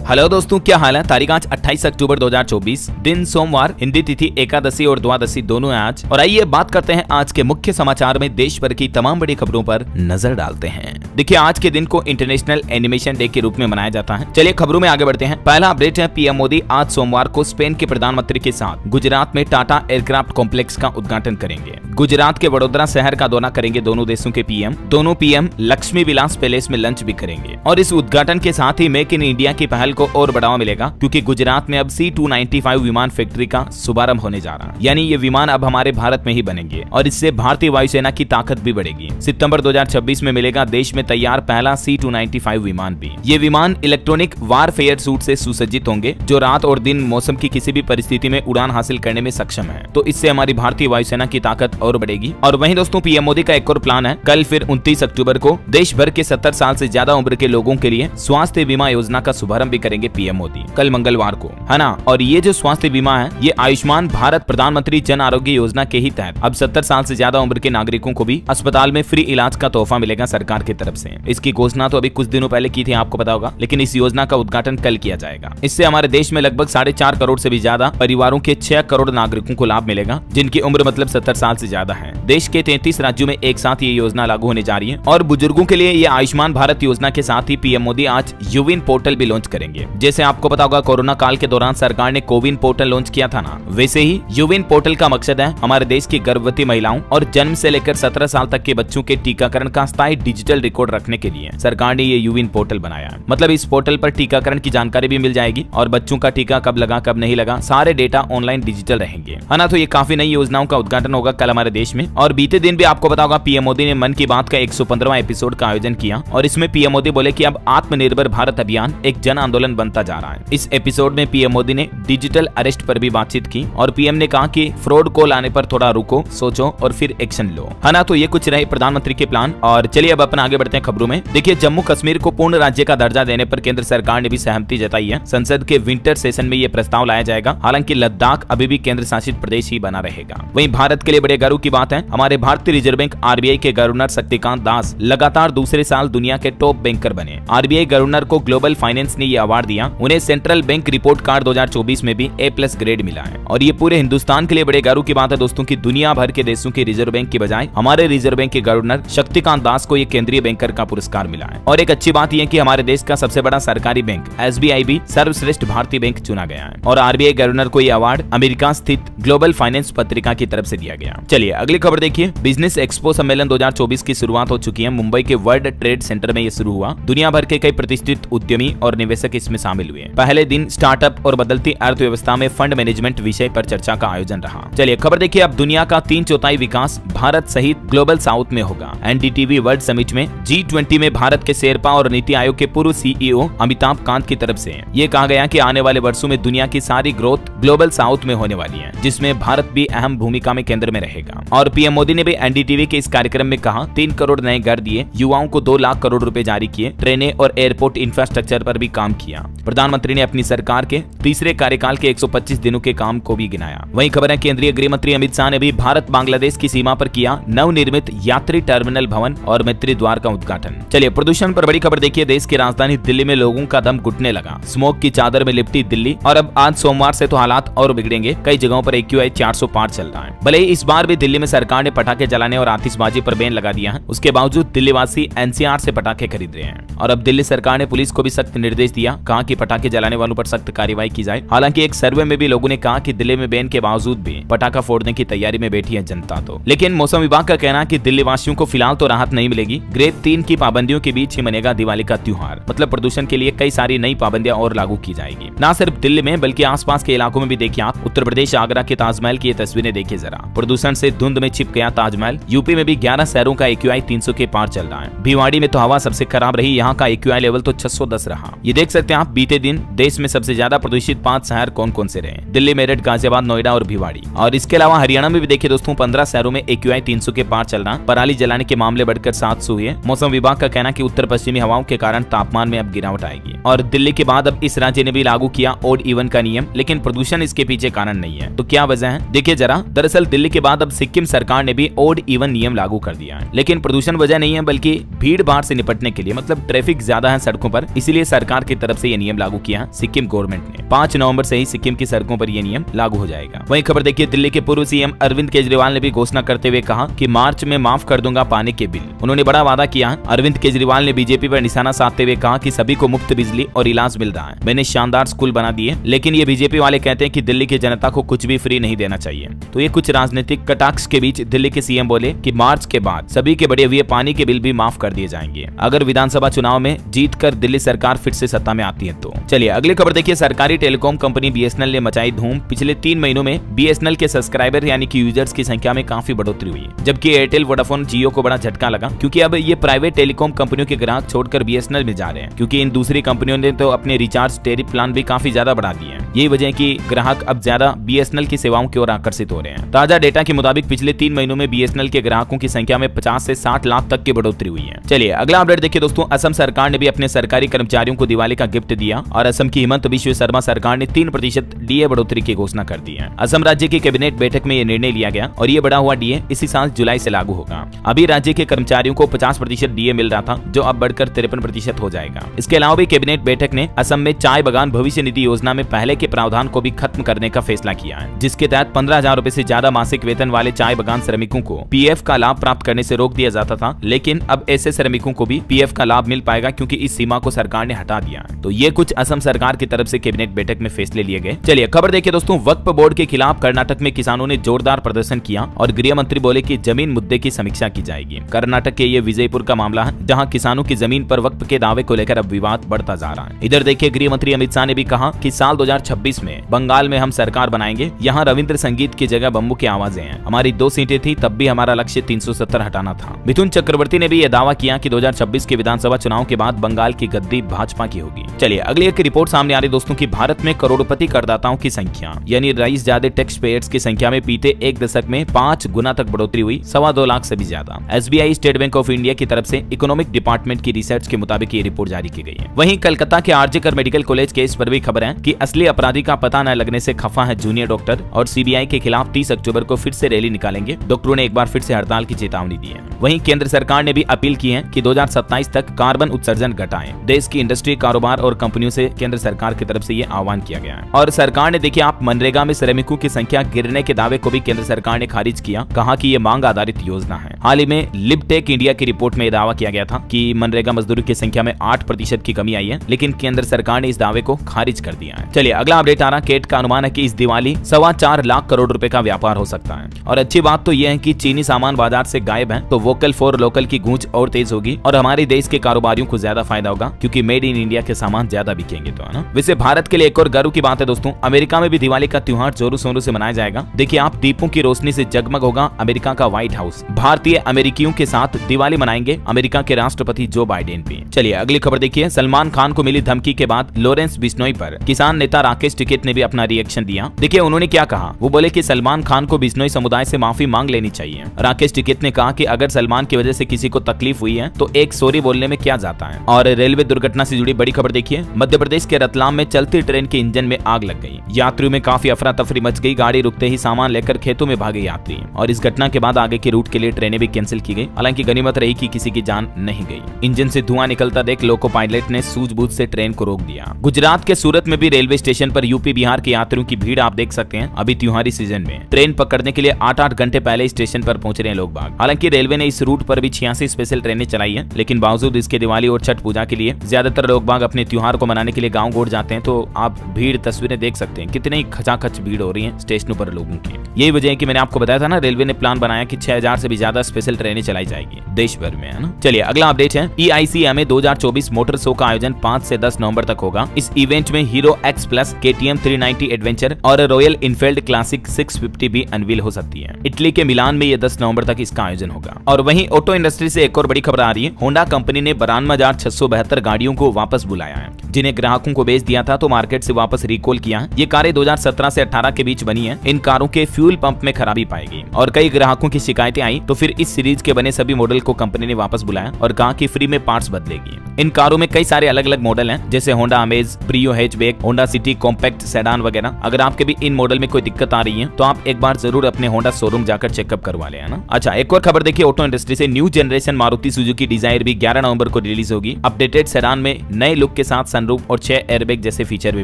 Hello दोस्तों, क्या हाल है। तारीख आज 28 अक्टूबर 2024, दिन सोमवार, हिंदी तिथि एकादशी और द्वादशी दोनों है आज। और आइए बात करते हैं आज के मुख्य समाचार में देश भर की तमाम बड़ी खबरों पर नजर डालते हैं। देखिए, आज के दिन को इंटरनेशनल एनिमेशन डे के रूप में मनाया जाता है। चलिए खबरों में आगे बढ़ते हैं। पहला अपडेट है, पीएम मोदी आज सोमवार को स्पेन के प्रधानमंत्री के साथ गुजरात में टाटा एयरक्राफ्ट कॉम्प्लेक्स का उद्घाटन करेंगे। गुजरात के वडोदरा शहर का दौरा करेंगे दोनों देशों के पीएम। दोनों पीएम लक्ष्मी विलास पैलेस में लंच भी करेंगे। और इस उद्घाटन के साथ ही मेक इन इंडिया की पहल को और बढ़ावा मिलेगा, क्योंकि गुजरात में अब C295 विमान फैक्ट्री का शुभारंभ होने जा रहा है। यानी ये विमान अब हमारे भारत में ही बनेंगे और इससे भारतीय वायुसेना की ताकत भी बढ़ेगी। सितंबर 2026 में मिलेगा देश में तैयार पहला C295 विमान भी। ये विमान इलेक्ट्रॉनिक वारफेयर सूट से सुसज्जित होंगे, जो रात और दिन मौसम की किसी भी परिस्थिति में उड़ान हासिल करने में सक्षम है। तो इससे हमारी भारतीय वायुसेना की ताकत और बढ़ेगी। और वहीं दोस्तों, पीएम मोदी का एक और प्लान है। कल फिर 29 अक्टूबर को देश भर के 70 साल से ज्यादा उम्र के लोगों के लिए स्वास्थ्य बीमा योजना का शुभारंभ भी करेंगे पीएम मोदी, कल मंगलवार को, है ना। और ये जो स्वास्थ्य बीमा है, ये आयुष्मान भारत प्रधानमंत्री जन आरोग्य योजना के ही तहत अब 70 साल से ज्यादा उम्र के नागरिकों को भी अस्पताल में फ्री इलाज का तोहफा मिलेगा सरकार की तरफ से। इसकी घोषणा तो अभी कुछ दिनों पहले की थी, आपको पता होगा, लेकिन इस योजना का उद्घाटन कल किया जाएगा। इससे हमारे देश में लगभग 4.5 करोड़ से भी ज्यादा परिवारों के 6 करोड़ नागरिकों को लाभ मिलेगा, जिनकी उम्र मतलब 70 साल से ज्यादा है। देश के 33 राज्यों में एक साथ ये योजना लागू होने जा रही है। और बुजुर्गों के लिए ये आयुष्मान भारत योजना के साथ ही पीएम मोदी आज यूविन पोर्टल भी लॉन्च करेंगे। जैसे आपको पता होगा, कोरोना काल के दौरान सरकार ने कोविन पोर्टल लॉन्च किया था ना, वैसे ही यूविन पोर्टल का मकसद है हमारे देश की गर्भवती महिलाओं और जन्म से लेकर 17 साल तक के बच्चों के टीकाकरण का स्थायी डिजिटल रिकॉर्ड रखने के लिए सरकार ने ये यूविन पोर्टल बनाया है। मतलब इस पोर्टल पर टीकाकरण की जानकारी भी मिल जाएगी और बच्चों का टीका कब लगा कब नहीं लगा, सारे डेटा ऑनलाइन डिजिटल रहेंगे, है ना। तो ये काफी नई योजनाओं का उद्घाटन होगा कल हमारे देश में। और बीते दिन भी आपको पता होगा, पीएम मोदी ने मन की बात का 115वां एपिसोड का आयोजन किया और इसमें पीएम मोदी बोले कि अब आत्मनिर्भर भारत अभियान एक जन आंदोलन बनता जा रहा है। इस एपिसोड में पीएम मोदी ने डिजिटल अरेस्ट पर भी बातचीत की और पीएम ने कहा कि फ्रॉड कॉल आने पर थोड़ा रुको, सोचो और फिर एक्शन लो, है ना। तो ये कुछ रहे प्रधानमंत्री के प्लान। और चलिए अब अपन आगे बढ़ते हैं खबरों में। देखिए, जम्मू कश्मीर को पूर्ण राज्य का दर्जा देने पर केंद्र सरकार ने भी सहमति जताई है। संसद के विंटर सेशन में ये प्रस्ताव लाया जाएगा। हालांकि लद्दाख अभी भी केंद्र शासित प्रदेश ही बना रहेगा। वहीं भारत के लिए बड़े गर्व की बात है, हमारे भारतीय रिजर्व बैंक RBI के गवर्नर शक्तिकांत दास लगातार दूसरे साल दुनिया के टॉप बैंकर बने। RBI गवर्नर को ग्लोबल फाइनेंस ने ये अवार्ड दिया। उन्हें सेंट्रल बैंक रिपोर्ट कार्ड 2024 में भी A+ ग्रेड मिला है। और ये पूरे हिंदुस्तान के लिए बड़े गर्व की बात है दोस्तों की दुनिया भर के देशों के रिजर्व बैंक की बजाय हमारे रिजर्व बैंक के गवर्नर शक्तिकांत दास को ये केंद्रीय बैंकर का पुरस्कार मिला है। और एक अच्छी बात यह कि हमारे देश का सबसे बड़ा सरकारी बैंक SBI भी सर्वश्रेष्ठ भारतीय बैंक चुना गया है। और RBI गवर्नर को यह अवार्ड अमेरिका स्थित ग्लोबल फाइनेंस पत्रिका की तरफ से दिया गया। चलिए अगली खबर देखिए। बिजनेस एक्सपो सम्मेलन 2024 की शुरुआत हो चुकी है। मुंबई के वर्ल्ड ट्रेड सेंटर में ये शुरू हुआ। दुनिया भर के कई प्रतिष्ठित उद्यमी और निवेशक इसमें शामिल हुए। पहले दिन स्टार्टअप और बदलती अर्थव्यवस्था में फंड मैनेजमेंट विषय पर चर्चा का आयोजन रहा। चलिए खबर देखिए। अब दुनिया का 3/4 विकास भारत सहित ग्लोबल साउथ में होगा। NDTV वर्ल्ड समिट में G20 में भारत के शेरपा और नीति आयोग के पूर्व CEO अमिताभ कांत की तरफ से ये कहा गया कि आने वाले वर्षों में दुनिया की सारी ग्रोथ ग्लोबल साउथ में होने वाली है, जिसमें भारत भी अहम भूमिका में केंद्र में रहेगा। और पीएम मोदी ने भी NDTV के इस कार्यक्रम में कहा, 3 करोड़ नए घर दिए, युवाओं को 2 लाख करोड़ रुपए जारी किए, ट्रेनें और एयरपोर्ट इंफ्रास्ट्रक्चर पर भी काम किया। प्रधानमंत्री ने अपनी सरकार के तीसरे कार्यकाल के 125 दिनों के काम को भी गिनाया। वहीं खबर है, केंद्रीय गृह मंत्री अमित शाह ने भी भारत बांग्लादेश की सीमा पर किया नवनिर्मित यात्री टर्मिनल भवन और मैत्री द्वार का उद्घाटन। चलिए प्रदूषण पर बड़ी खबर देखिए। देश की राजधानी दिल्ली में लोगों का दम घुटने लगा। स्मोक की चादर में लिपटी दिल्ली। और अब आज सोमवार से तो हालात और बिगड़ेंगे। कई जगहों पर AQI 400 पार चल रहा है। भले ही इस बार भी दिल्ली में सरकार ने पटाखे जलाने और आतिशबाजी पर बैन लगा दिया है, उसके बावजूद दिल्ली वासी NCR से पटाखे खरीद रहे हैं। और अब दिल्ली सरकार ने पुलिस को भी सख्त निर्देश दिया, कहा कि पटाखे जलाने वालों पर सख्त कार्रवाई की जाए। हालांकि एक सर्वे में भी लोगों ने कहा कि दिल्ली में बैन के बावजूद भी पटाखा फोड़ने की तैयारी में बैठी है जनता। तो लेकिन मौसम विभाग का कहना है कि दिल्ली वासियों को फिलहाल तो राहत नहीं मिलेगी। ग्रेड 3 की पाबंदियों के बीच ही मनेगा दिवाली का त्योहार। मतलब प्रदूषण के लिए कई सारी नई पाबंदियां और लागू की जाएगी। न सिर्फ दिल्ली में बल्कि आसपास के इलाकों में भी देखिए आप। उत्तर प्रदेश आगरा के ताजमहल की ये तस्वीरें देखिए जरा। प्रदूषण से धुंध में छिप गया ताजमहल। यूपी में भी 11 शहरों का AQI 300 के पार चल रहा है। भिवाड़ी में तो हवा सबसे खराब रही। यहाँ का AQI लेवल तो 610 रहा। ये देख सकते हैं आप। बीते दिन देश में सबसे ज्यादा प्रदूषित 5 शहर कौन कौन से रहे? दिल्ली, मेरठ, गाजियाबाद, नोएडा और भिवाड़ी। और इसके अलावा हरियाणा में भी देखिए दोस्तों, 15 शहरों में AQI 300 के पार चल रहा। पराली जलाने के मामले बढ़कर 700 हुए। मौसम विभाग का कहना कि उत्तर पश्चिमी हवाओं के कारण तापमान में अब गिरावट आएगी। और दिल्ली के बाद अब इस राज्य ने भी लागू किया ऑड इवन का नियम, लेकिन प्रदूषण इसके पीछे कारण नहीं है। तो क्या वजह है देखिए जरा। दरअसल दिल्ली के बाद अब सिक्किम सरकार ने भी ऑड इवन नियम लागू कर दिया है, लेकिन प्रदूषण वजह नहीं है बल्कि भीड़ भाड़ से निपटने के लिए। मतलब ट्रैफिक ज्यादा है सड़कों पर, इसीलिए सरकार की तरफ तरफ से ये नियम लागू किया सिक्किम गवर्नमेंट ने। 5 नवंबर से ही सिक्किम की सड़कों पर यह नियम लागू हो जाएगा। वहीं खबर देखिए, दिल्ली के पूर्व सीएम अरविंद केजरीवाल ने भी घोषणा करते हुए कहा कि मार्च में माफ कर दूंगा पानी के बिल। उन्होंने बड़ा वादा किया। अरविंद केजरीवाल ने बीजेपी पर निशाना साधते हुए कहा कि सभी को मुफ्त बिजली और इलाज मिल रहा है, मैंने शानदार स्कूल बना दिए, लेकिन ये बीजेपी वाले कहते हैं कि दिल्ली की जनता को कुछ भी फ्री नहीं देना चाहिए। तो ये कुछ राजनीतिक कटाक्ष के बीच दिल्ली के सीएम बोले कि मार्च के बाद सभी के बढ़े हुए पानी के बिल भी माफ कर दिए जाएंगे अगर विधानसभा चुनाव में जीतकर दिल्ली सरकार फिर से सत्ता में आती है तो। चलिए अगली खबर देखिए, सरकारी टेलीकॉम कंपनी बीएसएनएल ने मचाई धूम। पिछले 3 महीनों में बीएसएनएल के सब्सक्राइबर यानी कि यूजर्स की संख्या में काफी बढ़ोतरी हुई, जबकि एयरटेल, वोडाफोन, जियो को बड़ा झटका लगा क्योंकि अब ये प्राइवेट टेलीकॉम कंपनियों के ग्राहक छोड़कर बीएसएनएल में जा रहे हैं, क्योंकि इन दूसरी कंपनियों ने तो अपने रिचार्ज टेरिफ प्लान भी काफी ज्यादा बढ़ा दिए हैं। यही वजह है कि ग्राहक अब ज्यादा बीएसएनएल की सेवाओं की ओर आकर्षित हो रहे हैं। ताजा डेटा के मुताबिक पिछले 3 महीनों में बीएसएनएल के ग्राहकों की संख्या में 50 से 60 लाख तक की बढ़ोतरी हुई है। चलिए अगला अपडेट देखिए दोस्तों, असम सरकार ने भी अपने सरकारी कर्मचारियों को दिवाली का गिफ्ट दिया और असम की हिमंत बिश्व शर्मा सरकार ने 3% डीए बढ़ोतरी की घोषणा कर दी है। असम राज्य की कैबिनेट बैठक में यह निर्णय लिया गया और ये बढ़ा हुआ डीए इसी साल जुलाई से लागू होगा। अभी राज्य के कर्मचारियों को 50% डीए मिल रहा था, जो अब बढ़कर 53% हो जाएगा। इसके अलावा भी कैबिनेट बैठक ने असम में चाय बागान भविष्य निधि योजना में पहले के प्रावधान को भी खत्म करने का फैसला किया है, जिसके तहत 15,000 रुपए से ज्यादा मासिक वेतन वाले चाय बागान श्रमिकों को पीएफ का लाभ प्राप्त करने से रोक दिया जाता था, लेकिन अब ऐसे श्रमिकों को भी पीएफ का लाभ मिल पाएगा क्योंकि इस सीमा को सरकार ने हटा दिया। तो ये कुछ असम सरकार की तरफ से कैबिनेट बैठक में फैसले लिए गए। चलिए खबर देखिए दोस्तों, वक्फ बोर्ड के खिलाफ कर्नाटक में किसानों ने जोरदार प्रदर्शन किया और गृह मंत्री बोले कि जमीन मुद्दे की समीक्षा की जाएगी। कर्नाटक के ये विजयपुर का मामला है, जहां किसानों की जमीन पर वक्फ के दावे को लेकर अब विवाद बढ़ता जा रहा है। इधर देखिए, गृह मंत्री अमित शाह ने भी कहा कि साल 2026 में बंगाल में हम सरकार बनाएंगे, यहाँ रविंद्र संगीत की जगह बम्बू की आवाजें हैं। हमारी 2 सीटें थी, तब भी हमारा लक्ष्य 370 हटाना था। मिथुन चक्रवर्ती ने भी यह दावा किया कि 2026 के विधानसभा चुनाव के बाद बंगाल की गद्दी भाजपा की होगी। चलिए अगली एक रिपोर्ट सामने आ रही दोस्तों की भारत में करोड़पति करदाताओं की संख्या यानी रईस ज्यादा टैक्स पेयर्स की संख्या में बीते 1 दशक में 5 गुना तक बढ़ोतरी हुई, 2.25 लाख से भी ज्यादा। SBI state bank of India की तरफ से इकोनॉमिक डिपार्टमेंट की रिसर्च के मुताबिक ये रिपोर्ट जारी की गई है। वहीं कलकत्ता के आरजेकर मेडिकल कॉलेज केस पर भी खबर है कि असली अपराधी का पता न लगने से खफा है जूनियर डॉक्टर और सीबीआई के खिलाफ 30 अक्टूबर को फिर से रैली निकालेंगे। डॉक्टरों ने एक बार फिर से हड़ताल की चेतावनी दी है। वहीं केंद्र सरकार ने भी अपील की है कि 2027 तक कार्बन उत्सर्जन घटाएं। देश की इंडस्ट्री, कारोबार और कंपनियों से केंद्र सरकार की तरफ से ये आह्वान किया गया है। और सरकार ने देखिए आप मनरेगा में श्रमिकों की संख्या गिरने के दावे को भी केंद्र सरकार ने खारिज किया, कहा कि ये मांग आधारित योजना है। हाल ही में लिबटेक इंडिया की रिपोर्ट में दावा किया गया था कि मनरेगा मजदूरों की संख्या में 8% की कमी आई है, लेकिन केंद्र सरकार ने इस दावे को खारिज कर दिया है। चलिए अगला अपडेट आ रहा, केट का अनुमान है कि इस दिवाली 4.25 लाख करोड़ रुपए का व्यापार हो सकता है। और अच्छी बात तो यह है कि चीनी सामान बाजार से गायब है, तो वोकल फॉर लोकल की गूंज और तेज होगी और हमारे देश के कारोबारियों को ज्यादा फायदा होगा क्योंकि मेड इन इंडिया के सामान ज्यादा बिकेंगे। तो है ना। वैसे भारत के लिए एक और गर्व की बात है दोस्तों, अमेरिका में भी दिवाली का त्योहार जोरों शोरों से मनाया जाएगा। देखिए आप दीपों की रोशनी से जगमग होगा अमेरिका का व्हाइट हाउस। भारतीय अमेरिकियों के साथ दिवाली मनाएंगे अमेरिका के राष्ट्रपति जो बाइडेन भी। चलिए अगली खबर देखिए, सलमान खान को मिली धमकी के बाद लॉरेंस बिश्नोई पर किसान नेता राकेश टिकैत ने भी अपना रिएक्शन दिया। देखिए उन्होंने क्या कहा, वो बोले कि सलमान खान को बिश्नोई समुदाय से माफी मांग लेनी चाहिए। राकेश टिकैत ने कहा कि अगर सलमान की वजह से किसी को तकलीफ हुई है तो एक सॉरी बोलने में क्या जाता है। और रेलवे दुर्घटना से जुड़ी बड़ी खबर देखिए, मध्य प्रदेश के रतलाम में चलती ट्रेन के इंजन में आग लग गई। यात्रियों में काफी अफरा तफरी मच गई। गाड़ी रुकते ही सामान लेकर खेतों में भागे यात्री और इस घटना के बाद आगे के रूट के लिए ट्रेनें भी कैंसिल की गई। हालांकि गनीमत रही कि किसी की जान नहीं गई। इंजन से धुआं निकलता देख लोको पायलट ने सूझबूझ से ट्रेन को रोक दिया। गुजरात के सूरत में भी रेलवे स्टेशन पर यूपी बिहार के यात्रियों की भीड़ आप देख सकते हैं। अभी त्योहारी सीजन में ट्रेन पकड़ने के लिए 8-8 घंटे पहले स्टेशन पर पहुंच रहे हैं लोग बाग। हालांकि रेलवे ने इस रूट पर भी 86 स्पेशल ट्रेनें चलाई है, लेकिन बावजूद इसके दिवाली और छठ पूजा के लिए ज्यादातर लोग बाग अपने त्योहार को मनाने के लिए गाँव गोड़ जाते हैं। तो आप भीड़ तस्वीरें देख सकते हैं, कितनी खचाखच भीड़ हो रही है स्टेशनों पर लोगों की। यही वजह है कि मैंने आपको बताया था ना, रेलवे ने प्लान बनाया कि 6000 से भी ज्यादा स्पेशल ट्रेनें चलाई जाएगी देश भर में, है ना। चलिए अगला अपडेट है, EICMA 2024 मोटर शो का आयोजन 5 से 10 नवंबर तक होगा। इस इवेंट में hero X plus, KTM 390 adventure और रॉयल इनफील्ड क्लासिक 650 भी अनवील हो सकती है। इटली के मिलान में ये 10 नवंबर तक इसका आयोजन होगा। और वहीं ऑटो इंडस्ट्री से एक और बड़ी खबर आ रही है, होंडा कंपनी ने 92,672 गाड़ियों को वापस बुलाया है, जिन्हें ग्राहकों को बेच दिया था तो मार्केट से वापस रिकॉल किया है। ये कारें 2017 से 18 के बीच बनी है। इन कारों के फ्यूल पंप में खराबी पाएगी और कई ग्राहकों की शिकायतें आई, तो फिर इस सीरीज के बने सभी मॉडल को कंपनी ने वापस बुलाया और कहा कि फ्री में पार्ट्स बदलेगी। इन कारों में कई सारे अलग अलग मॉडल हैं, जैसे Honda amaze, Brio hatchback, Honda city compact sedan वगैरह। अगर आपके भी इन मॉडल में कोई दिक्कत आ रही है तो आप एक बार जरूर अपने होंडा शोरूम जाकर चेकअप करवा ले, है ना। अच्छा, एक और खबर देखिए ऑटो इंडस्ट्री से। New generation Maruti Suzuki Dzire भी 11 नवंबर को रिलीज होगी। अपडेटेड सेडान में नए लुक के साथ सनरूफ और 6 एयरबैग जैसे फीचर भी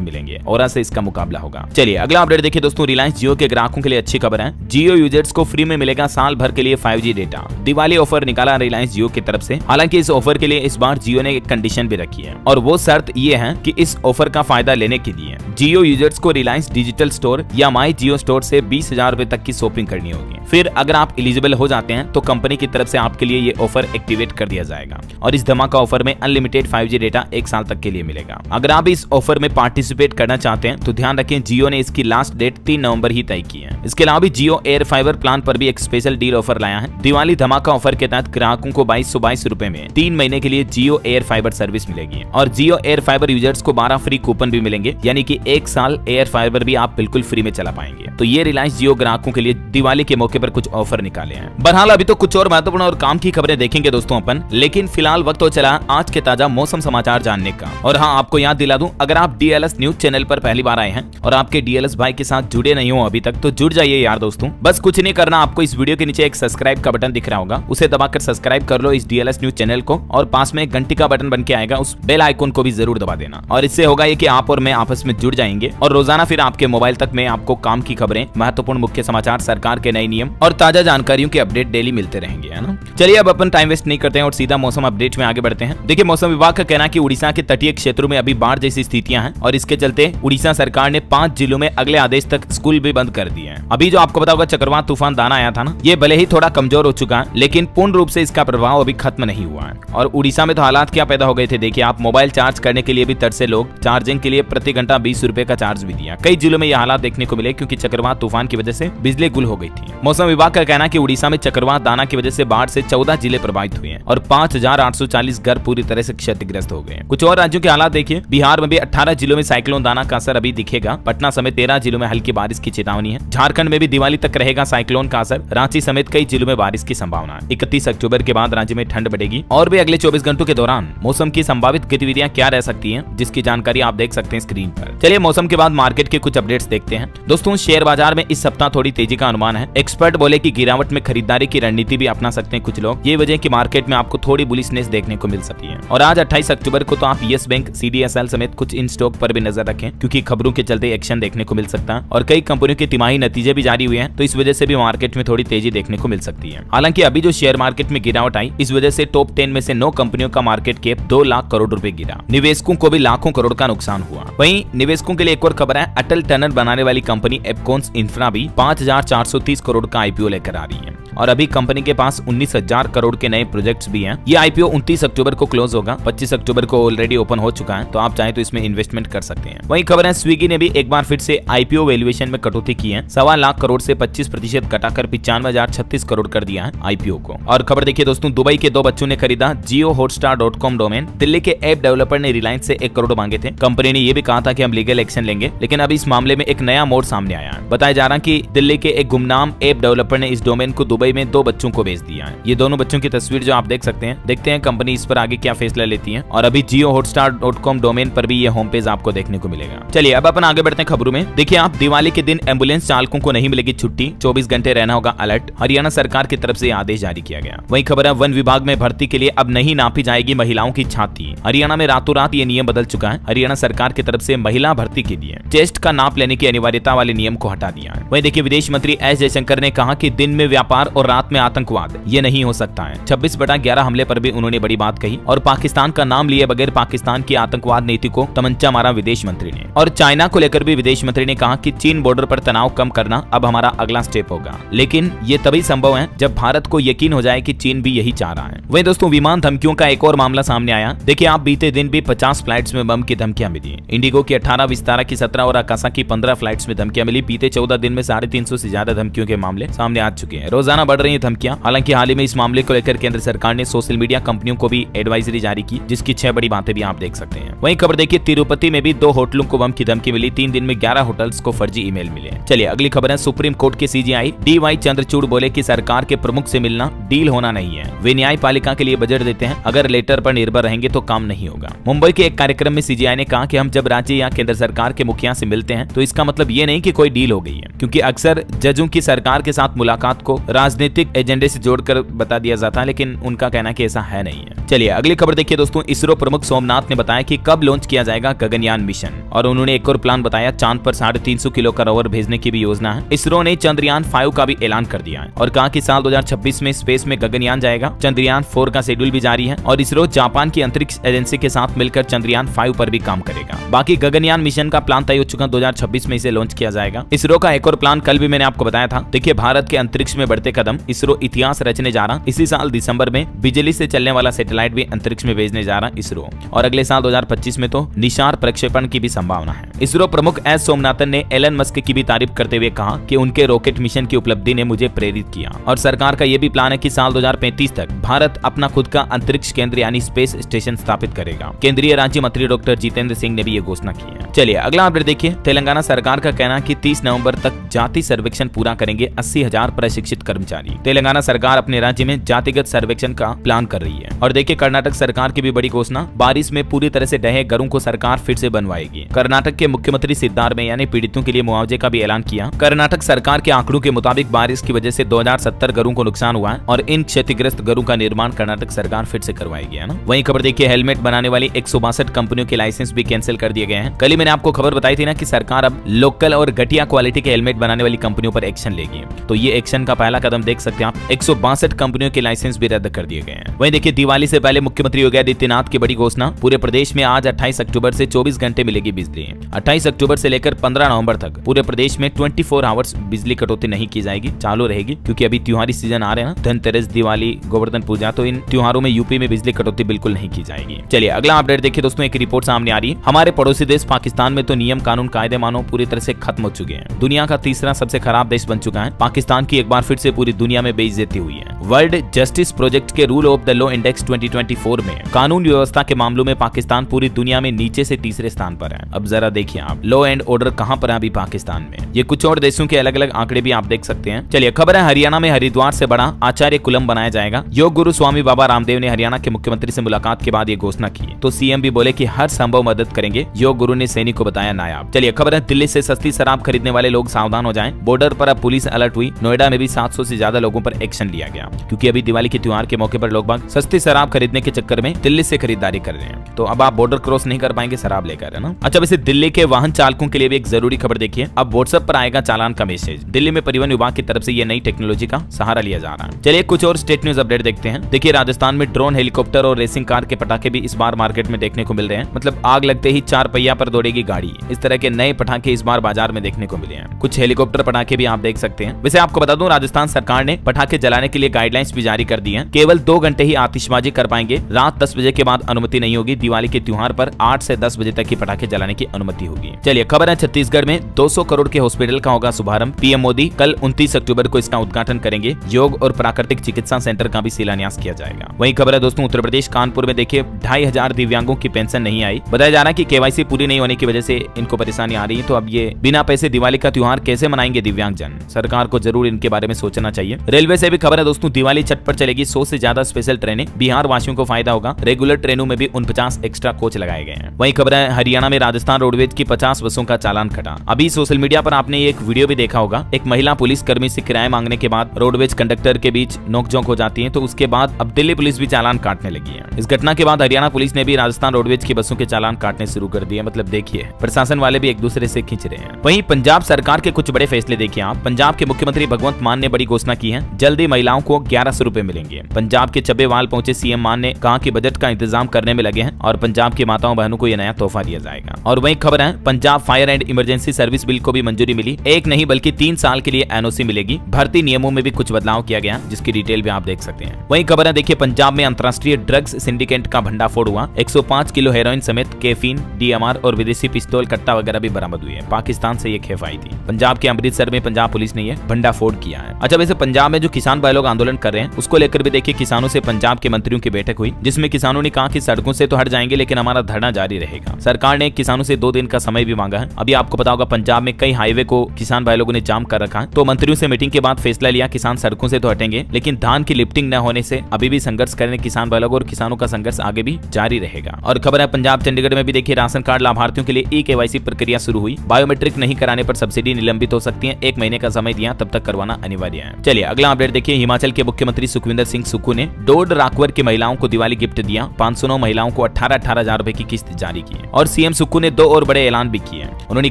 मिलेंगे। और से इसका मुकाबला होगा। चलिए अगला अपडेट देखिए दोस्तों, रिलायंस जियो के ग्राहकों के लिए अच्छी खबर है। जियो यूजर्स को फ्री में मिलेगा साल भर के लिए 5G डेटा। दिवाली ऑफर निकाला रिलायंस जियो की तरफ से। हालांकि इस ऑफर के लिए इस बार जियो ने एक कंडीशन भी रखी है और वो शर्त ये है कि इस ऑफर का फायदा लेने के लिए जियो यूजर्स को रिलायंस डिजिटल स्टोर या माई जियो स्टोर से 20,000 रुपए तक की शॉपिंग करनी होगी। फिर अगर आप एलिजिबल हो जाते हैं तो कंपनी की तरफ से आपके लिए ये ऑफर एक्टिवेट कर दिया जाएगा और इस धमाका ऑफर में अनलिमिटेड 5G डेटा 1 साल तक के लिए मिलेगा। अगर आप इस ऑफर में पार्टिसिपेट करना चाहते हैं तो ध्यान रखें जियो ने इसकी लास्ट डेट 3 नवंबर ही तय की है। इसके अलावा भी जियो एयर फाइबर प्लान पर भी एक स्पेशल डील ऑफर लाया है। दिवाली धमाका ऑफर के तहत ग्राहकों को 2222 रुपए में 3 महीने के लिए जियो एयर फाइबर सर्विस मिलेगी और जियो एयर फाइबर यूजर्स को 12 फ्री कूपन भी मिलेंगे, यानी कि 1 साल एयर फाइबर भी आप बिल्कुल फ्री में चला पाएंगे। तो ये रिलायंस जियो ग्राहकों के लिए दिवाली के मौके पर कुछ ऑफर निकाले हैं। बहरहाल अभी तो कुछ और महत्वपूर्ण और काम की खबरें देखेंगे दोस्तों अपन, लेकिन फिलहाल वक्त हो चला आज के ताजा मौसम समाचार जानने का। और हाँ, आपको याद दिला दूं, अगर आप DLS न्यूज चैनल पर पहली बार आए हैं और आपके DLS भाई के साथ जुड़े नहीं हो अभी तक तो जुड़ जाइए यार दोस्तों। बस कुछ नहीं करना, आपको इस वीडियो के नीचे एक सब्सक्राइब का बटन दिख रहा होगा, उसे दबाकर सब्सक्राइब कर लो इस DLS न्यूज चैनल को और पास में घंटी का बटन बन के आएगा, उस बेल आइकन को भी जरूर दबा देना। और इससे होगा ये कि आप और मैं आपस में जुड़ जाएंगे और रोजाना फिर आपके मोबाइल तक में आपको काम की खबरें, महत्वपूर्ण मुख्य समाचार, सरकार के नए नियम और ताजा जानकारियों के अपडेट डेली मिलते रहेंगे, है ना। चलिए अब अपन टाइम वेस्ट नहीं करते हैं और सीधा मौसम अपडेट में आगे बढ़ते हैं। देखिए मौसम विभाग का कहना है कि उड़ीसा के तटीय क्षेत्रों में अभी बाढ़ जैसी स्थितियां हैं और इसके चलते उड़ीसा सरकार ने 5 जिलों में अगले आदेश तक स्कूल भी बंद कर दिए हैं। अभी जो आपको पता होगा चक्रवात तूफान दाना आया था ना, ये भले ही थोड़ा कमजोर हो चुका है लेकिन पूर्ण रूप से इसका प्रभाव अभी खत्म नहीं हुआ है। और उड़ीसा में तो हालात क्या पैदा हो गए थे, देखिए आप, मोबाइल चार्ज करने के लिए भी तरसे लोग, चार्जिंग के लिए प्रति घंटा 20 रुपए का चार्ज भी दिया। कई जिलों में यह हालात देखने को मिले क्योंकि चक्रवात तूफान की वजह से बिजली गुल हो गई थी। मौसम विभाग का कहना है कि उड़ीसा में चक्रवात दाना की वजह से बाढ़ से 14 जिले प्रभावित हुए हैं और 5,840 घर पूरी तरह से क्षतिग्रस्त हो गए। कुछ और राज्यों के हालात देखिए, बिहार में भी 18 जिलों में साइक्लोन दाना का असर अभी दिखेगा। पटना समेत 13 जिलों में हल्की बारिश की चेतावनी है। झारखंड में भी दिवाली तक रहेगा साइक्लोन का असर। रांची समेत कई जिलों में बारिश की संभावना है। 31 अक्टूबर के बाद राज्य में ठंड बढ़ेगी और भी अगले 24 घंटों के दौरान मौसम की संभावित गतिविधियां क्या रह सकती हैं, जिसकी जानकारी आप देख सकते हैं स्क्रीन पर। चलिए मौसम के बाद मार्केट के कुछ अपडेट्स देखते हैं। दोस्तों शेयर बाजार में इस सप्ताह थोड़ी तेजी का अनुमान है। एक्सपर्ट बोले कि गिरावट में खरीदारी की रणनीति भी अपना सकते हैं कुछ लोग। ये वजह कि मार्केट में आपको थोड़ी बुलिशनेस देखने को मिल सकती है। और आज 28 अक्टूबर को तो आप यस बैंक, CDSL समेत कुछ इन स्टॉक पर भी नजर रखें क्योंकि खबरों के चलते एक्शन देखने को मिल सकता है और कई कंपनियों के तिमाही नतीजे भी जारी हुए हैं, तो इस वजह से भी मार्केट में थोड़ी तेजी देखने को मिल सकती है। हालांकि अभी जो शेयर मार्केट में गिरावट आई, इस वजह से टॉप 10 में से 9 कंपनियों का मार्केट कैप 2 लाख करोड़ रुपए गिरा। निवेशकों को भी लाखों करोड़ का नुकसान हुआ। वहीं निवेशकों के लिए एक और खबर है, अटल टनल बनाने वाली कंपनी एपकॉन्स इंफ्रा भी 5,430 करोड़ का IPO लेकर आ रही है और अभी कंपनी के पास 19,000 करोड़ के नए प्रोजेक्ट्स भी हैं। ये IPO 29 अक्टूबर को क्लोज होगा, 25 अक्टूबर को ऑलरेडी ओपन हो चुका है, तो आप चाहें तो इसमें इन्वेस्टमेंट कर सकते हैं। वहीं खबर है स्विगी ने भी एक बार फिर से IPO वैल्यूएशन में कटौती की है। 1.25 लाख करोड़ से 25% घटाकर 95,036 करोड़ कर दिया है IPO को। और खबर देखिए दोस्तों, दुबई के 2 बच्चों ने खरीदा JioHotstar.com डोमेन। दिल्ली के ऐप डेवलपर ने रिलायंस से 1 करोड़ मांगे थे। कंपनी ने यह भी कहा था कि हम लीगल एक्शन लेंगे, लेकिन अब इस मामले में एक नया मोड़ सामने आया है। बताया जा रहा है कि दिल्ली के एक गुमनाम ऐप डेवलपर ने इस डोमेन को दुबई में 2 बच्चों को बेच दिया है। ये दोनों बच्चों की तस्वीर जो आप देख सकते हैं। देखते हैं कंपनी इस पर आगे क्या फैसला लेती है। और अभी JioHotstar.com डोमेन पर भी ये होम पेज आपको देखने को मिलेगा। चलिए अब अपन आगे बढ़ते हैं खबरों में। देखिए आप, दिवाली के दिन एम्बुलेंस चालकों को नहीं मिलेगी छुट्टी, 24 घंटे रहना होगा अलर्ट। हरियाणा सरकार की तरफ से आदेश जारी किया गया। वही खबर है, वन विभाग में भर्ती के लिए अब नहीं नापी जाएगी महिलाओं की छाती। हरियाणा में रातों रात ये नियम बदल चुका है। हरियाणा सरकार की तरफ से महिला भर्ती के लिए चेस्ट का नाप लेने की अनिवार्यता वाले नियम को हटा दिया है। वही देखिए, विदेश मंत्री S जयशंकर ने कहा कि दिन में व्यापार और रात में आतंकवाद ये नहीं हो सकता है। 26/11 हमले पर भी उन्होंने बड़ी बात कही और पाकिस्तान का नाम लिए बगैर पाकिस्तान की आतंकवाद नीति को तमंचा मारा विदेश मंत्री ने। और चाइना को लेकर भी विदेश मंत्री ने कहा कि चीन बॉर्डर पर तनाव कम करना अब हमारा अगला स्टेप होगा, लेकिन ये तभी संभव है जब भारत को यकीन हो जाए कि चीन भी यही चाह रहा है। वही दोस्तों, विमान धमकियों का एक और मामला सामने आया। देखिए आप, बीते दिन भी 50 फ्लाइट्स में बम की धमकियां मिली। इंडिगो की 18, विस्तारा की 17 और आकाशा की 15 फ्लाइट्स में धमकियां मिली। बीते 14 दिन में 350 से ज्यादा धमकियों के मामले सामने आ चुके हैं। रोजाना रोजाना बढ़ रही है धमकियां। हालांकि हाल ही में इस मामले को लेकर केंद्र सरकार ने सोशल मीडिया कंपनियों को भी एडवाइजरी जारी की, जिसकी 6 बड़ी बातें भी आप देख सकते हैं। वहीं खबर देखिए, तिरुपति में भी 2 होटलों को बम की धमकी मिली। 3 दिन में 11 होटल्स को फर्जी ईमेल मिले। चलिए अगली खबर है, सुप्रीम कोर्ट के सीजेआई DY चंद्रचूड़ बोले कि सरकार के प्रमुख से मिलना डील होना नहीं है। वे न्यायपालिका के लिए बजट देते हैं, अगर लेटर पर निर्भर रहेंगे तो काम नहीं होगा। मुंबई के एक कार्यक्रम में सीजेआई ने कहा कि हम जब राज्य या केंद्र सरकार के मुखिया से मिलते हैं तो इसका मतलब ये नहीं कि कोई डील हो गई है, क्योंकि अक्सर जजों की सरकार के साथ मुलाकात को राजनीतिक एजेंडे से जोड़कर बता दिया जाता है, लेकिन उनका कहना कि ऐसा है नहीं है। चलिए अगली खबर देखिए दोस्तों, इसरो प्रमुख सोमनाथ ने बताया कि कब लॉन्च किया जाएगा गगनयान मिशन, और उन्होंने एक और प्लान बताया, चांद पर 350 किलो का रोवर भेजने की भी योजना है। इसरो ने चंद्रयान 5 का भी ऐलान कर दिया है और कहा कि साल 2026 में स्पेस में गगनयान जाएगा। चंद्रयान 4 का शेड्यूल भी जारी है और इसरो जापान की अंतरिक्ष एजेंसी के साथ मिलकर चंद्रयान 5 पर भी काम करेगा। बाकी गगनयान मिशन का प्लान तय हो चुका, 2026 में इसे लॉन्च किया जाएगा। इसरो का एक और प्लान कल भी मैंने आपको बताया था। देखिए भारत के अंतरिक्ष में बढ़ते कदम, इसरो इतिहास रचने जा रहा। इसी साल दिसंबर में बिजली से चलने वाला सैटेलाइट भी अंतरिक्ष में भेजने जा रहा इसरो, और अगले साल 2025 में तो निशार प्रक्षेपण की भी संभावना है। इसरो प्रमुख एस सोमनाथन ने एलन मस्क की भी तारीफ करते हुए कहा कि उनके रॉकेट मिशन की उपलब्धि ने मुझे प्रेरित किया, और सरकार का यह भी प्लान है कि साल 2035 तक भारत अपना खुद का अंतरिक्ष केंद्र यानी स्पेस स्टेशन स्थापित करेगा। केंद्रीय राज्य मंत्री डॉक्टर जितेंद्र सिंह ने भी ये घोषणा की है। चलिए अगला अपडेट देखिए, तेलंगाना सरकार का कहना है कि 30 नवंबर तक जाति सर्वेक्षण पूरा करेंगे 80,000 प्रशिक्षित कर्मचारी। तेलंगाना सरकार अपने राज्य में जातिगत सर्वेक्षण का प्लान कर रही है। और देखिए कर्नाटक सरकार की भी बड़ी घोषणा, बारिश में पूरी तरह से ढहे घरों को सरकार फिर से बनवाएगी। कर्नाटक के मुख्यमंत्री सिद्धारमैया ने पीड़ितों के लिए मुआवजे का भी ऐलान किया। कर्नाटक सरकार के आंकड़ों के मुताबिक बारिश की वजह से 2070 घरों को नुकसान हुआ है और इन क्षतिग्रस्त घरों का निर्माण कर्नाटक सरकार फिर से करवाएगी, है ना। वहीं खबर देखिए, हेलमेट बनाने वाली 162 कंपनियों के लाइसेंस भी कैंसिल कर दिए गए हैं। कल ही मैंने आपको खबर बताई थी ना कि सरकार अब लोकल और घटिया क्वालिटी के हेलमेट बनाने वाली कंपनियों पर एक्शन लेगी। तो ये एक्शन का पहला कदम देख सकते हैं आप, 162 कंपनियों के लाइसेंस भी रद्द कर दिए गए हैं। वहीं देखिए दिवाली से पहले मुख्यमंत्री योगी आदित्यनाथ की बड़ी घोषणा, पूरे प्रदेश में आज 28 अक्टूबर से 24 घंटे मिलेगी बिजली। 28 अक्टूबर से लेकर 15 नवंबर तक पूरे प्रदेश में 24 आवर्स बिजली कटौती नहीं की जाएगी, चालू रहेगी, क्योंकि अभी त्योहारी सीजन आ रहे हैं ना, धनतेरस, दिवाली, गोवर्धन पूजा, तो इन त्योहारों में यूपी में बिजली कटौती बिल्कुल नहीं की जाएगी। चलिए अगला अपडेट देखिए दोस्तों, एक रिपोर्ट सामने आ रही है, हमारे पड़ोसी देश पाकिस्तान में तो नियम कानून कायदे मानो पूरी तरह से खत्म हो चुके हैं। दुनिया का तीसरा सबसे खराब देश बन चुका है। पाकिस्तान की एक बार फिर से पूरी दुनिया में बेइज्जती हुई है। वर्ल्ड जस्टिस प्रोजेक्ट के rule of the law index 2024 में कानून व्यवस्था के मामलों में पाकिस्तान पूरी दुनिया में नीचे से तीसरे स्थान पर है। अब जरा देखिए आप, लॉ एंड ऑर्डर कहां पर है अभी पाकिस्तान में। ये कुछ और देशों के अलग अलग आंकड़े भी आप देख सकते हैं। चलिए खबर है, हरियाणा में हरिद्वार से बड़ा आचार्य कुलम बनाया जाएगा। योग गुरु स्वामी बाबा रामदेव ने हरियाणा के मुख्यमंत्री से मुलाकात के बाद ये घोषणा की, तो सीएम भी बोले कि हर संभव मदद करेंगे। योग गुरु ने सैनिक को बताया नायाब। चलिए खबर है, दिल्ली से सस्ती शराब खरीदने वाले लोग सावधान हो जाएं। बॉर्डर पर अब पुलिस अलर्ट हुई। नोएडा में भी 700 से ज्यादा लोगों पर एक्शन लिया गया, क्योंकि अभी दिवाली के त्योहार के मौके पर लोग बाग सस्ती शराब खरीदने के चक्कर में दिल्ली से खरीदारी कर रहे हैं। तो अब आप बॉर्डर क्रॉस नहीं कर पाएंगे शराब लेकर, है ना। अच्छा, वैसे दिल्ली के वाहन चालकों के लिए भी एक जरूरी खबर देखिए, अब व्हाट्सएप पर आएगा चालान का मैसेज। दिल्ली में परिवहन विभाग की तरफ से ये नई टेक्नोलॉजी का सहारा लिया जा रहा है। चलिए कुछ और स्टेट न्यूज अपडेट देखते हैं। देखिए राजस्थान में ड्रोन, हेलीकॉप्टर और रेसिंग कार के पटाखे भी इस बार मार्केट में देखने को मिल रहे हैं। मतलब आग लगते ही 4 पहिया पर दौड़ेगी गाड़ी, इस तरह के नए पटाखे इस बार बाजार में देखने को मिले हैं। कुछ हेलीकॉप्टर पटाखे भी आप देख सकते हैं। वैसे आपको बता दूं, राजस्थान सरकार ने पटाखे जलाने के लिए गाइडलाइंस भी जारी कर दी है। केवल 2 घंटे ही आतिशबाजी कर पाएंगे, रात 10 बजे के बाद अनुमति नहीं होगी। दिवाली के त्योहार पर 8 से 10 बजे तक ही पटाखे जलाने की अनुमति होगी। चलिए खबर है, छत्तीसगढ़ में 200 करोड़ के हॉस्पिटल का होगा शुभारंभ। पीएम मोदी कल 29 अक्टूबर को इसका उद्घाटन करेंगे। योग और प्राकृतिक चिकित्सा सेंटर का भी शिलान्यास किया जाएगा। वहीं खबर है दोस्तों, उत्तर प्रदेश कानपुर में देखिए 2500 दिव्यांगों की पेंशन नहीं आई। बताया जा रहा है कि केवाईसी पूरी नहीं होने की वजह से इनको परेशानी आ रही है। तो अब ये बिना पैसे दिवाली का त्योहार कैसे मनाएंगे दिव्यांगजन? सरकार को जरूर इनके बारे में सोचना चाहिए। रेलवे से भी खबर है दोस्तों, दिवाली छठ पर चलेगी 100 से ज्यादा स्पेशल ट्रेनें। बिहार वासियों को फायदा होगा। रेगुलर ट्रेनों में भी 49 एक्स्ट्रा कोच लगाए गए हैं। वहीं खबर है, हरियाणा में राजस्थान रोडवेज की 50 बसों का चालान कटा। अभी सोशल मीडिया पर आपने एक वीडियो भी देखा होगा, एक महिला पुलिस कर्मी से किराया मांगने के बाद रोडवेज कंडक्टर के बीच नोकझोंक हो जाती है। तो उसके बाद अब दिल्ली पुलिस भी चालान काटने लगी है। इस घटना के बाद हरियाणा पुलिस ने भी राजस्थान रोडवेज की बसों के चालान काटने शुरू कर दिए। मतलब देखिए प्रशासन वाले भी एक दूसरे से खींच रहे हैं। वहीं पंजाब सरकार के कुछ बड़े फैसले देखिए आप। पंजाब के मुख्यमंत्री भगवंत मान ने बड़ी घोषणा की है, जल्दी महिलाओं को 1100 रुपए मिलेंगे। पंजाब के चब्बेवाल पहुंचे सीएम मान ने कहा कि बजट का इंतजाम करने में लगे हैं और पंजाब की माताओं बहनों को यह नया तोहफा दिया जाएगा। और वही खबर है, Punjab fire and emergency service bill को भी मंजूरी मिली। एक नहीं बल्कि 3 साल के लिए एनओसी मिलेगी। भर्ती नियमों में भी कुछ बदलाव किया गया, जिसकी डिटेल भी आप देख सकते हैं। वही खबर है, देखिए पंजाब में अंतरराष्ट्रीय ड्रग्स सिंडिकेट का भंडाफोड़ हुआ। 105 किलो हेरोइन समेत कैफीन, डीएमआर और विदेशी पिस्तौल कट्टा वगैरह भी बरामद हुए हैं। पाकिस्तान से ये खेप आई थी। पंजाब के अमृतसर में पंजाब पुलिस ने ये भंडाफोड़ किया है। अच्छा, वैसे पंजाब में जो किसान भाई लोग आंदोलन कर रहे हैं उसको लेकर भी देखिए किसानों से पंजाब के मंत्रियों की बैठक हुई, जिसमें किसानों ने कहा कि सड़कों से तो हट जाएंगे लेकिन हमारा धरना जारी रहेगा। सरकार ने किसानों से 2 दिन का समय भी मांगा है। अभी आपको पता होगा पंजाब में कई हाईवे को किसान भाई लोगों ने जाम कर रखा है, तो मंत्रियों से मीटिंग के बाद फैसला लिया किसान सड़कों से तो हटेंगे लेकिन धान की लिफ्टिंग न होने से अभी भी संघर्ष करेंगे किसान भाई लोग और किसानों का संघर्ष आगे भी जारी रहेगा। और खबर है, पंजाब चंडीगढ़ में भी देखिए राशन कार्ड लाभार्थियों के लिए ई-केवाईसी प्रक्रिया शुरू हुई। बायोमेट्रिक नहीं कराने पर सब्सिडी निलंबित हो सकती है। 1 महीने का समय दिया, तब तक करवाना अनिवार्य है। चलिए अगला अपडेट देखिए, हिमाचल के मुख्यमंत्री सुखविंदर सिंह सुक्खू ने डोड राकवर की महिलाओं को दिवाली गिफ्ट दिया। 509 महिलाओं को 18,000 रुपए की किस्त जारी की है। और सीएम सुक्खू ने 2 और बड़े ऐलान भी किए। उन्होंने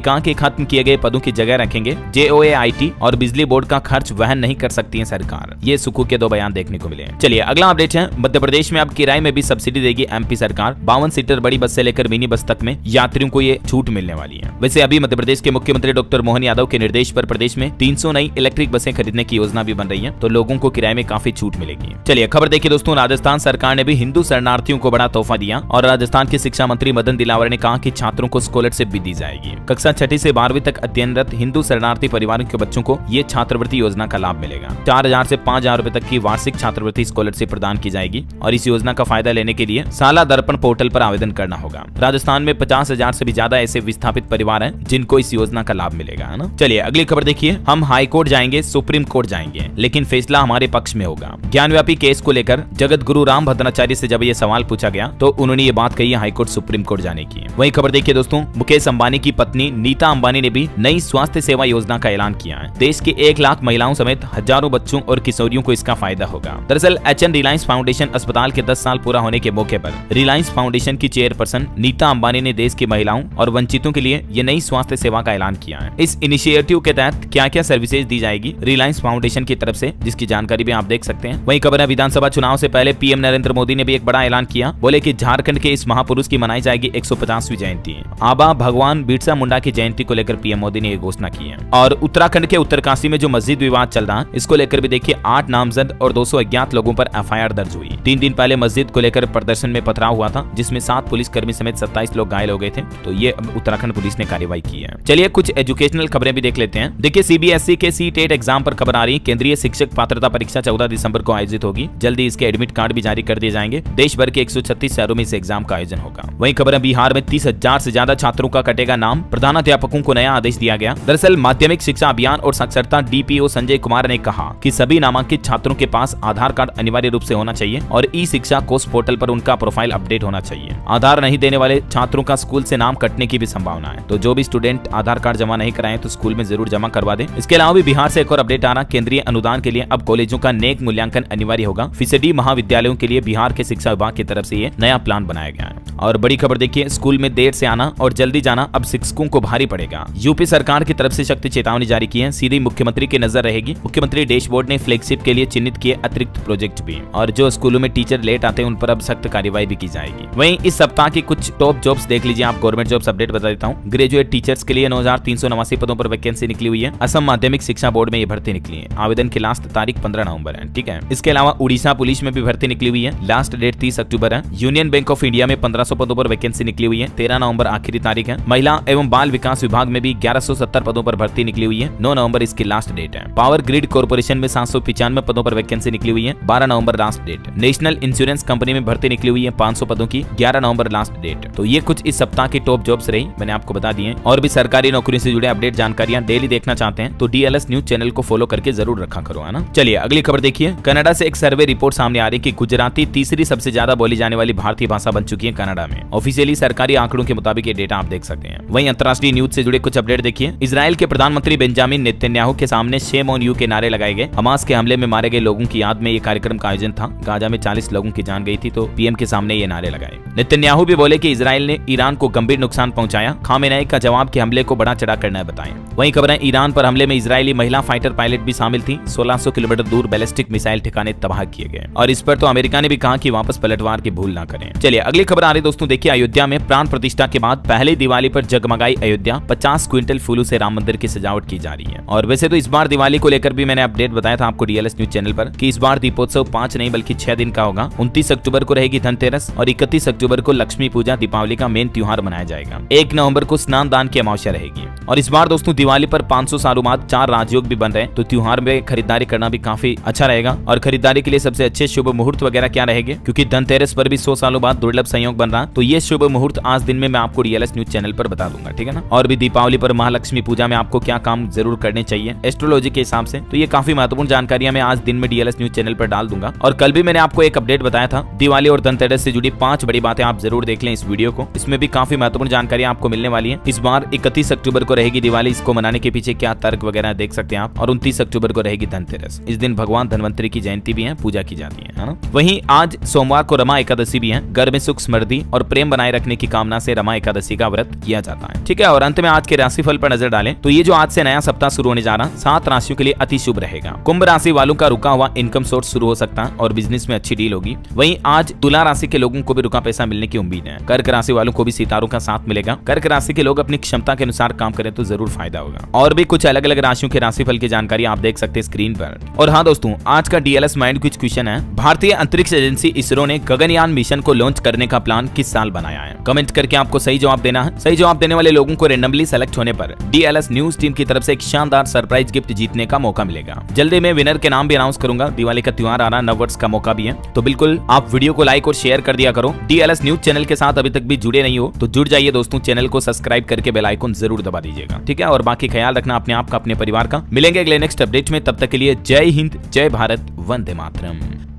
कहा कि खत्म किए गए पदों की जगह रखेंगे। JOAIT और बिजली बोर्ड का खर्च वहन नहीं कर सकती है सरकार। ये सुक्खू के 2 बयान देखने को मिले। चलिए अगला अपडेट है, मध्य प्रदेश में अब किराए में भी सब्सिडी देगी एमपी सरकार। 52 सीटर बड़ी बस से लेकर मिनी बस तक में यात्रियों को ये छूट मिलने वाली है। वैसे अभी मध्य प्रदेश के मुख्यमंत्री डॉक्टर मोहन यादव के निर्देश पर प्रदेश में 300 नई इलेक्ट्रिक बसें खरीदने की योजना भी बन रही है, तो लोगों को किराए में काफी छूट मिलेगी। चलिए खबर देखिए दोस्तों, राजस्थान सरकार ने भी हिंदू शरणार्थियों को बड़ा तोहफा दिया और राजस्थान के शिक्षा मंत्री मदन दिलावर ने कहा कि छात्रों को स्कॉलरशिप भी दी जाएगी। कक्षा 6 से 12वीं तक अध्ययनरत हिंदू शरणार्थी परिवारों के बच्चों को ये छात्रवृत्ति योजना का लाभ मिलेगा। 4,000 से 5,000 रुपए तक की वार्षिक छात्रवृत्ति स्कॉलरशिप प्रदान की जाएगी और इस योजना का फायदा लेने के लिए साला दर्पण पोर्टल पर आवेदन करना होगा। राजस्थान में 50,000 से भी ज्यादा ऐसे विस्थापित परिवार हैं जिनको इस योजना का लाभ मिलेगा, है ना। चलिए अगली खबर देखिए, हम हाई कोर्ट जाएंगे, सुप्रीम कोर्ट जाएंगे, लेकिन फैसला हमारे पक्ष में होगा। ज्ञानव्यापी केस को लेकर जगत गुरु राम भद्राचार्य से जब ये सवाल पूछा गया तो उन्होंने ये बात कही हाई कोर्ट सुप्रीम कोर्ट जाने की। वही खबर देखिए दोस्तों, मुकेश अंबानी की पत्नी नीता अंबानी ने भी नई स्वास्थ्य सेवा योजना का ऐलान किया है। देश के 1 लाख महिलाओं समेत हजारों बच्चों और किशोरियों को इसका फायदा होगा। दरअसल HN रिलायंस फाउंडेशन अस्पताल के 10 साल पूरा होने के मौके पर रिलायंस फाउंडेशन की चेयरपर्सन नीता अंबानी ने देश की महिलाओं और वंचितों के लिए ये नई स्वास्थ्य सेवा का ऐलान किया है। इस इनिशिएटिव के तहत क्या क्या सर्विसेज दी जाएगी रिलायंस फाउंडेशन की तरफ से, जिसकी जानकारी भी आप देख सकते हैं। वही खबर है, विधानसभा चुनाव से पहले पीएम नरेंद्र मोदी ने भी एक बड़ा ऐलान किया। बोले कि झारखंड के इस महापुरुष की मनाई जाएगी 150वीं जयंती। आबा भगवान बिरसा मुंडा की जयंती को लेकर पीएम मोदी ने ये घोषणा की है। और उत्तराखंड के उत्तरकाशी में जो मस्जिद विवाद चल रहा है, इसको लेकर भी देखिए 8 नामजद और 200 अज्ञात लोगों पर FIR दर्ज हुई। 3 दिन पहले मस्जिद को लेकर प्रदर्शन में पथराव हुआ था, जिसमें 7 पुलिसकर्मी समेत 27 लोग घायल हो गए थे। तो ये उत्तराखंड पुलिस ने कार्रवाई की है। चलिए कुछ एजुकेशनल खबरें भी देख लेते हैं। देखिए CBSE के CTET एग्जाम पर खबर आ रही है। केंद्रीय शिक्षक पात्रता परीक्षा 14 दिसंबर को आयोजित होगी। जल्दी इसके एडमिट कार्ड भी जारी कर दिए जाएंगे। देश भर के 136 शहरों में इस एग्जाम का आयोजन होगा। वहीं खबर है, बिहार में 30,000 से ज्यादा छात्रों का कटेगा नाम। प्रधानाध्यापकों को नया आदेश दिया गया। दरअसल माध्यमिक शिक्षा अभियान और साक्षरता DPO संजय कुमार ने कहा कि सभी नामांकित छात्रों के पास आधार कार्ड अनिवार्य रूप से होना चाहिए और ई-शिक्षा कोष पोर्टल पर उनका प्रोफाइल अपडेट होना चाहिए। आधार नहीं देने वाले छात्रों का स्कूल से नाम कटने की भी संभावना है। तो जो भी स्टूडेंट आधार कार्ड जमा नहीं कराए तो स्कूल में जरूर जमा करवा दें। इसके अलावा भी बिहार से एक और अपडेट आ रहा, केंद्रीय अनुदान के लिए अब कॉलेजों का नेक मूल्यांकन अनिवार्य होगा। फीसदी महाविद्यालयों के लिए बिहार के शिक्षा विभाग की तरफ से ये नया प्लान बनाया गया है। और बड़ी खबर देखिए, स्कूल में देर से आना और जल्दी जाना अब शिक्षकों को भारी पड़ेगा। यूपी सरकार की तरफ से सख्त चेतावनी जारी की है। सीधी मुख्यमंत्री की नजर रहेगी। मुख्यमंत्री डैशबोर्ड ने फ्लैगशिप के लिए चिन्हित किए अतिरिक्त प्रोजेक्ट भी, और जो स्कूलों में टीचर लेट आते हैं उन पर अब सख्त कार्रवाई भी की जाएगी। वहीं इस सप्ताह की कुछ टॉप जॉब्स देख लीजिए आप। गवर्नमेंट जॉब्स अपडेट बता देता हूँ। ग्रेजुएट टीचर्स के लिए 9,389 पदों पर वैकेंसी निकली हुई है। असम माध्यमिक शिक्षा बोर्ड में ये भर्ती निकली है। आवेदन की लास्ट तारीख 15 नवंबर है। ठीक है। इसके अलावा उड़ीसा पुलिस में भी भर्ती निकली हुई है। लास्ट डेट 30 अक्टूबर है। यूनियन बैंक ऑफ इंडिया में 1500 पदों पर वैकेंसी निकली हुई है। 13 नवंबर आखिरी तारीख है। महिला एवं बाल विकास विभाग में भी 1170 पदों पर भर्ती निकली हुई है। 9 नवंबर इसकी लास्ट डेट है। पावर ग्रिड कॉर्पोरेशन में 795 पदों पर वैकेंसी निकली हुई है। 12 नवंबर last date. National insurance company में भर्ती निकली हुई है 500 पदों की। 11 नवंबर लास्ट डेट। तो ये कुछ इस सप्ताह की टॉप जॉब्स रही, मैंने आपको बता दिए। और भी सरकारी नौकरी से जुड़े अपडेट जानकारियां डेली देखना चाहते हैं तो DLS न्यूज चैनल को फॉलो करके जरूर रखा करो, है ना। चलिए अगली खबर देखिए। कनाडा से एक सर्वे रिपोर्ट सामने आ रही है कि गुजराती तीसरी सबसे ज्यादा बोली जाने वाली भारतीय भाषा बन चुकी है कनाडा में। ऑफिशियली सरकारी आंकड़ों के मुताबिक ये डेटा आप देख सकते हैं। वहीं अंतर्राष्ट्रीय न्यूज से जुड़े कुछ अपडेट देखिए। इजराइल के प्रधानमंत्री बेंजामिन नेतन्याहू के सामने शेम ऑन यू के नारे लगाए गए। हमास के हमले में मारे गए लोगों की याद में ये कार्यक्रम का आयोजन था। गाजा में 40 लोगों की जान गई थी, तो पीएम के सामने ये नारे लगाए। नेतन्याहू भी बोले कि इजराइल ने ईरान को गंभीर नुकसान पहुंचाया। खामेनेई का जवाब कि हमले को बढ़ा चढ़ा कर न बताएं। वहीं खबर है, ईरान पर हमले में इजरायली महिला फाइटर पायलट भी शामिल थी। 1600 किलोमीटर दूर बैलिस्टिक मिसाइल ठिकाने तबाह किए गए और इस पर तो अमेरिका ने भी कहा कि वापस पलटवार की भूल ना करें। चलिए अगली खबर आ रही दोस्तों, देखिए अयोध्या में प्राण प्रतिष्ठा के बाद पहली दिवाली पर जगमगाई अयोध्या, 50 क्विंटल फूलों से राम मंदिर की सजावट की जा रही है। और वैसे तो इस बार दिवाली को लेकर भी मैंने अपडेट बताया था आपको डीएलएस न्यूज चैनल पर कि इस बार दीपोत्सव 5 नहीं बल्कि 6 दिन का होगा। 29 अक्टूबर को रहेगी धनतेरस और 31 अक्टूबर को लक्ष्मी पूजा दीपावली का मेन त्योहार मनाया जाएगा। 1 नवंबर को स्नान दान की अमावस्या रहेगी। और इस बार दोस्तों दिवाली पर 500 सालों बाद 4 राजयोग भी बन रहे हैं, तो त्योहार में खरीदारी करना भी काफी अच्छा रहेगा। और खरीदारी के लिए सबसे अच्छे शुभ मुहूर्त वगैरह क्या रहेंगे, क्योंकि धनतेरस पर भी 100 सालों बाद दुर्लभ संयोग बन रहा, तो ये शुभ मुहूर्त आज दिन में मैं आपको डीएलएस न्यूज चैनल पर बता दूंगा, ठीक है ना। और भी दीपावली पर महालक्ष्मी पूजा में आपको क्या काम जरूर करने चाहिए एस्ट्रोलॉजी के हिसाब से, तो ये काफी महत्वपूर्ण जानकारियां मैं आज दिन में डीएलएस न्यूज चैनल पर डाल दूंगा। और कल भी मैंने आपको एक अपडेट बताया था दिवाली और धनतेरस से जुड़ी 5 बड़ी बातें, आप जरूर देख लें इस वीडियो को, इसमें भी काफी महत्वपूर्ण जानकारी आपको मिलने वाली है। इस बार 31 अक्टूबर को रहेगी दिवाली, इसको मनाने के पीछे क्या तर्क वगैरह देख सकते हैं आप। और 29 अक्टूबर को रहेगी धनतेरस, इस दिन भगवान धनवंतरी की जयंती भी है, पूजा की जाती है ना। वहीं आज सोमवार को रमा एकादशी भी है। घर में सुख समृद्धि और प्रेम बनाए रखने की कामना से रमा एकादशी का व्रत किया जाता है, ठीक है। और अंत में आज के राशिफल पर नजर डालें तो ये जो आज से नया सप्ताह शुरू होने जा रहा 7 राशियों के लिए अति शुभ रहेगा। कुंभ राशि वालों का रुका हुआ इनकम सोर्स शुरू हो सकता है और बिजनेस में अच्छी डील होगी। वहीं आज तुला राशि के लोगों को भी रुका पैसा मिलने की उम्मीद है। कर्क राशि वालों को भी सितारों का साथ मिलेगा। कर्क राशि के लोग अपनी क्षमता के अनुसार काम करें तो जरूर फायदा होगा। और भी कुछ अलग अलग राशियों के राशिफल की जानकारी आप देख सकते हैं स्क्रीन पर। और हाँ दोस्तों, आज का डीएलएस माइंड कुछ क्वेश्चन है, भारतीय अंतरिक्ष एजेंसी इसरो ने गगनयान मिशन को लॉन्च करने का प्लान किस साल बनाया है? कमेंट करके आपको सही जवाब देना है। सही जवाब देने वाले लोगों को रैंडमली सेलेक्ट होने पर डीएलएस न्यूज टीम की तरफ से एक शानदार सरप्राइज गिफ्ट जीतने का मौका मिलेगा। जल्दी मैं विनर के नाम भी अनाउंस करूंगा। दिवाली का त्योहार आ रहा, नव वर्ष का मौका भी है, तो बिल्कुल आप वीडियो को लाइक और शेयर कर दिया करो। डीएलएस न्यूज चैनल के साथ अभी तक भी जुड़े नहीं हो तो जुड़ जाइए दोस्तों, चैनल को सब्सक्राइब करके बेल आइकन जरूर दबा दीजिएगा, ठीक है। और बाकी ख्याल रखना अपने आप का, अपने परिवार का। मिलेंगे अगले नेक्स्ट अपडेट में, तब तक के लिए जय हिंद, जय भारत, वंदे मातरम।